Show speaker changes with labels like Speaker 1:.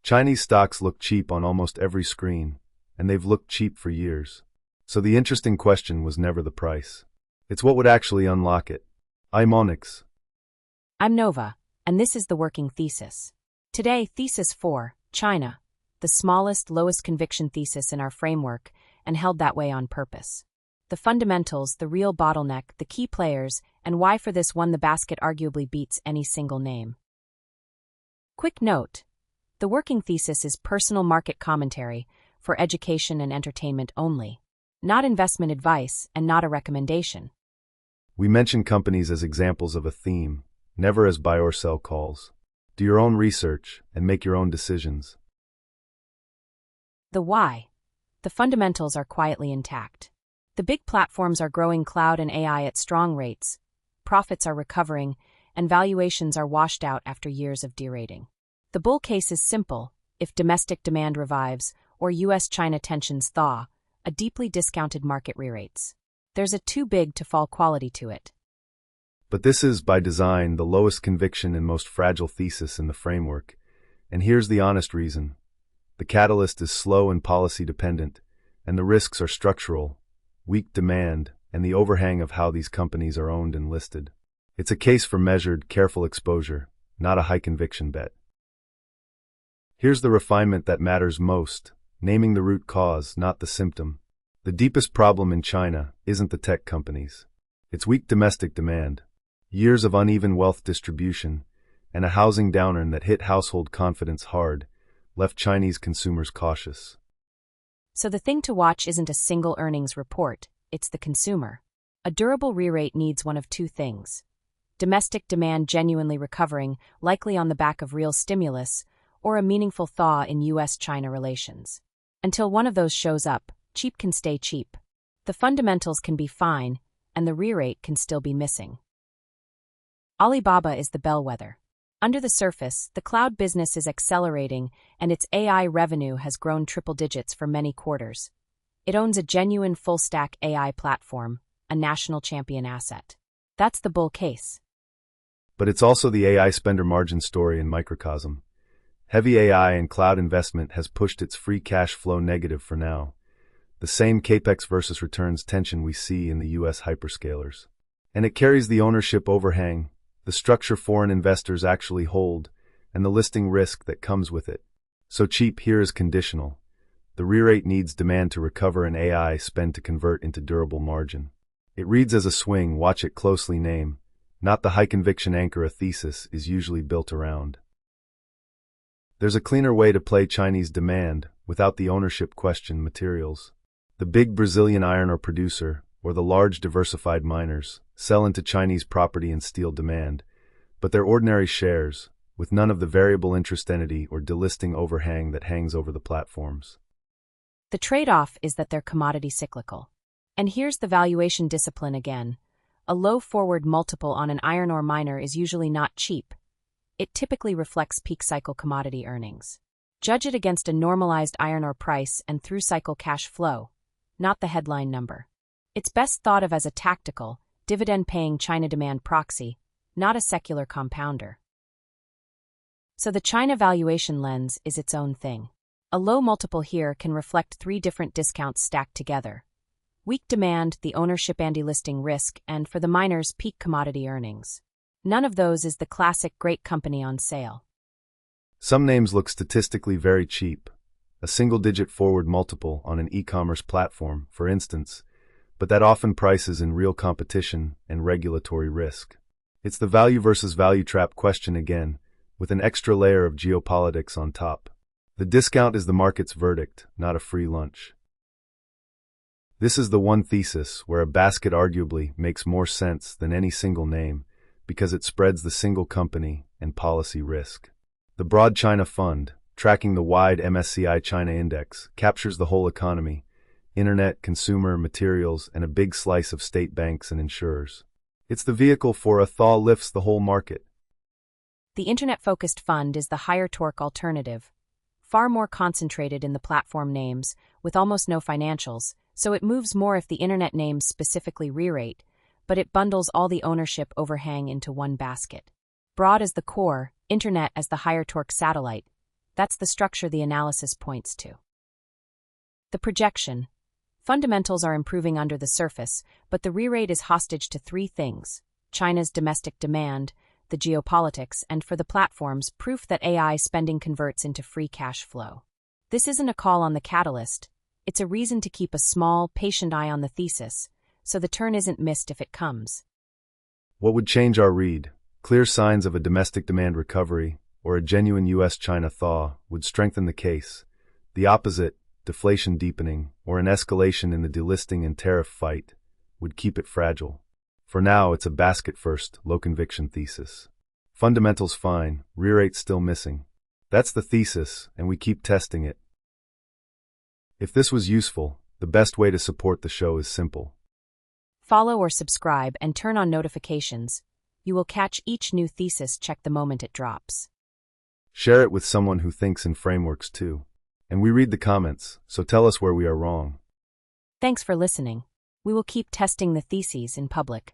Speaker 1: Chinese stocks look cheap on almost every screen, and they've looked cheap for years. So the interesting question was never the price. It's what would actually unlock it. I'm Onyx.
Speaker 2: I'm Nova, and this is the working thesis. Today, Thesis 4, China, the smallest, lowest conviction thesis in our framework, and held that way on purpose. The fundamentals, the real bottleneck, the key players, and why for this one the basket arguably beats any single name. Quick note: the working thesis is personal market commentary for education and entertainment only, not investment advice and not a recommendation.
Speaker 1: We mention companies as examples of a theme, never as buy or sell calls. Do your own research and make your own decisions.
Speaker 2: The why. The fundamentals are quietly intact. The big platforms are growing cloud and AI at strong rates, profits are recovering, and valuations are washed out after years of derating. The bull case is simple: if domestic demand revives or US-China tensions thaw, a deeply discounted market re-rates. There's a too big to fall quality to it.
Speaker 1: But this is, by design, the lowest conviction and most fragile thesis in the framework. And here's the honest reason. The catalyst is slow and policy-dependent, and the risks are structural, weak demand, and the overhang of how these companies are owned and listed. It's a case for measured, careful exposure, not a high-conviction bet. Here's the refinement that matters most, naming the root cause, not the symptom. The deepest problem in China isn't the tech companies. It's weak domestic demand, years of uneven wealth distribution, and a housing downturn that hit household confidence hard, left Chinese consumers cautious.
Speaker 2: So the thing to watch isn't a single earnings report, it's the consumer. A durable re-rate needs one of two things: domestic demand genuinely recovering, likely on the back of real stimulus, or a meaningful thaw in US-China relations. Until one of those shows up, cheap can stay cheap. The fundamentals can be fine, and the re-rate can still be missing. Alibaba is the bellwether. Under the surface, the cloud business is accelerating, and its AI revenue has grown triple digits for many quarters. It owns a genuine full-stack AI platform, a national champion asset. That's the bull case.
Speaker 1: But it's also the AI spender margin story in microcosm. Heavy AI and cloud investment has pushed its free cash flow negative for now. The same capex versus returns tension we see in the US hyperscalers. And it carries the ownership overhang, the structure foreign investors actually hold, and the listing risk that comes with it. So cheap here is conditional. The re-rate needs demand to recover and AI spend to convert into durable margin. It reads as a swing, watch it closely name, not the high conviction anchor a thesis is usually built around. There's a cleaner way to play Chinese demand, without the ownership question materials. The big Brazilian iron ore producer, or the large diversified miners, sell into Chinese property and steel demand, but they're ordinary shares, with none of the variable interest entity or delisting overhang that hangs over the platforms.
Speaker 2: The trade-off is that they're commodity-cyclical. And here's the valuation discipline again. A low forward multiple on an iron ore miner is usually not cheap. It typically reflects peak-cycle commodity earnings. Judge it against a normalized iron ore price and through-cycle cash flow, not the headline number. It's best thought of as a tactical, dividend-paying China demand proxy, not a secular compounder. So the China valuation lens is its own thing. A low multiple here can reflect three different discounts stacked together: weak demand, the ownership and delisting risk, and for the miners, peak commodity earnings. None of those is the classic great company on sale.
Speaker 1: Some names look statistically very cheap. A single-digit forward multiple on an e-commerce platform, for instance, but that often prices in real competition and regulatory risk. It's the value versus value trap question again, with an extra layer of geopolitics on top. The discount is the market's verdict, not a free lunch. This is the one thesis where a basket arguably makes more sense than any single name, because it spreads the single company and policy risk. The broad China fund, tracking the wide MSCI China index, captures the whole economy: internet, consumer, materials, and a big slice of state banks and insurers. It's the vehicle for a thaw lifts the whole market.
Speaker 2: The internet-focused fund is the higher torque alternative, far more concentrated in the platform names, with almost no financials, so it moves more if the internet names specifically re-rate, but it bundles all the ownership overhang into one basket. Broad as the core, internet as the higher torque satellite, That's the structure the analysis points to. The projection. Fundamentals are improving under the surface, but the re-rate is hostage to three things: China's domestic demand, the geopolitics, and for the platforms, proof that AI spending converts into free cash flow. This isn't a call on the catalyst, it's a reason to keep a small, patient eye on the thesis, so the turn isn't missed if it comes.
Speaker 1: What would change our read? Clear signs of a domestic demand recovery, or a genuine US-China thaw, would strengthen the case. The opposite, deflation deepening, or an escalation in the delisting and tariff fight, would keep it fragile. For now, it's a basket-first, low-conviction thesis. Fundamentals fine, re-rate still missing. That's the thesis, and we keep testing it. If this was useful, the best way to support the show is simple.
Speaker 2: Follow or subscribe and turn on notifications. You will catch each new thesis check the moment it drops.
Speaker 1: Share it with someone who thinks in frameworks too. And we read the comments, so tell us where we are wrong.
Speaker 2: Thanks for listening. We will keep testing the theses in public.